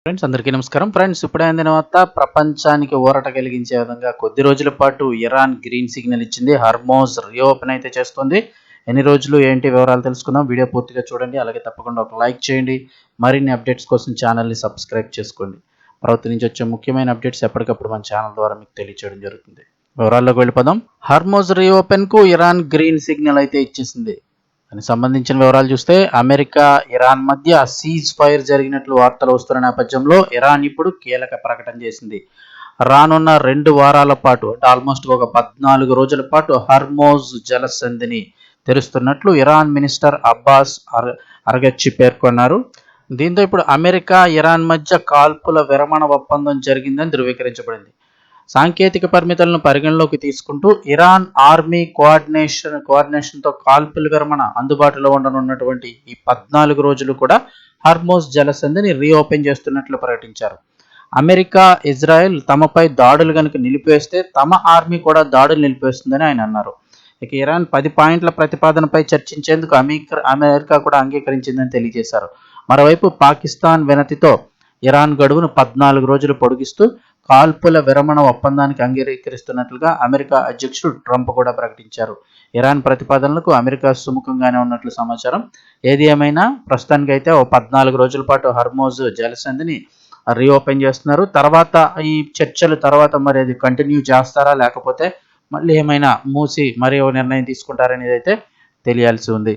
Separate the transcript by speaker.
Speaker 1: Friends అందరికీ నమస్కారం. Friends ఇప్పుడే అందిన వార్త ప్రపంచానికి ఊరట కలిగించే విధంగా కొద్ది రోజుల పాటు ఇరాన్ గ్రీన్ సిగ్నల్ ఇచ్చింది. హర్మోజ్ రీఓపెన్ అయితే చేస్తుంది. ఎన్ని రోజులు ఏంటి వివరాలు తెలుసుకుందాం. వీడియో పూర్తిగా చూడండి. అలాగే తప్పకుండా ఒక లైక్ చేయండి. మరిన్ని అప్డేట్స్ కోసం ఛానల్ని సబ్స్క్రైబ్ చేసుకోండి. ప్రభుత్వం నుంచి వచ్చే ముఖ్యమైన అప్డేట్స్ ఎప్పటికప్పుడు మన ఛానల్ ద్వారా మీకు తెలియచేయడం జరుగుతుంది. వివరాల్లోకి వెళ్ళిపోదాం. హర్మోజ్ రీఓపెన్కు ఇరాన్ గ్రీన్ సిగ్నల్ అయితే ఇచ్చేసింది. దానికి సంబంధించిన వివరాలు చూస్తే అమెరికా ఇరాన్ మధ్య సీజ్ ఫైర్ జరిగినట్లు వార్తలు వస్తున్న నేపథ్యంలో ఇరాన్ ఇప్పుడు కీలక ప్రకటన చేసింది. రానున్న 2 వారాల పాటు అంటే ఆల్మోస్ట్ ఒక 14 రోజుల పాటు హర్మోజ్ జలసంధిని తెరుస్తున్నట్లు ఇరాన్ మినిస్టర్ అబ్బాస్ అరగచ్చి పేర్కొన్నారు. దీంతో ఇప్పుడు అమెరికా ఇరాన్ మధ్య కాల్పుల విరమణ ఒప్పందం జరిగిందని ధృవీకరించబడింది. సాంకేతిక పరిమితులను పరిగణలోకి తీసుకుంటూ ఇరాన్ ఆర్మీ కోఆర్డినేషన్తో కాల్పుల విరమణ అందుబాటులో ఉండనున్నటువంటి ఈ 14 రోజులు కూడా హర్మోజ్ జలసంధిని రీఓపెన్ చేస్తున్నట్లు ప్రకటించారు. అమెరికా ఇజ్రాయెల్ తమపై దాడులు కనుక నిలిపివేస్తే తమ ఆర్మీ కూడా దాడులు నిలిపివేస్తుందని ఆయన అన్నారు. ఇక ఇరాన్ 10 పాయింట్ల ప్రతిపాదనపై చర్చించేందుకు అమెరికా కూడా అంగీకరించిందని తెలియజేశారు. మరోవైపు పాకిస్తాన్ వినతితో ఇరాన్ గడువును 14 రోజులు పొడిగిస్తూ కాల్పుల విరమణ ఒప్పందానికి అంగీకరిస్తున్నట్లుగా అమెరికా అధ్యక్షుడు ట్రంప్ కూడా ప్రకటించారు. ఇరాన్ ప్రతిపాదనలకు అమెరికా సుముఖంగానే ఉన్నట్లు సమాచారం. ఏది ఏమైనా ప్రస్తుతానికైతే 14 రోజుల పాటు హర్మోజ్ జలసంధిని రీఓపెన్ చేస్తున్నారు. తర్వాత ఈ చర్చలు తర్వాత మరి అది కంటిన్యూ చేస్తారా లేకపోతే మళ్ళీ ఏమైనా మూసి మరి నిర్ణయం తీసుకుంటారనేది అయితే తెలియాల్సి ఉంది.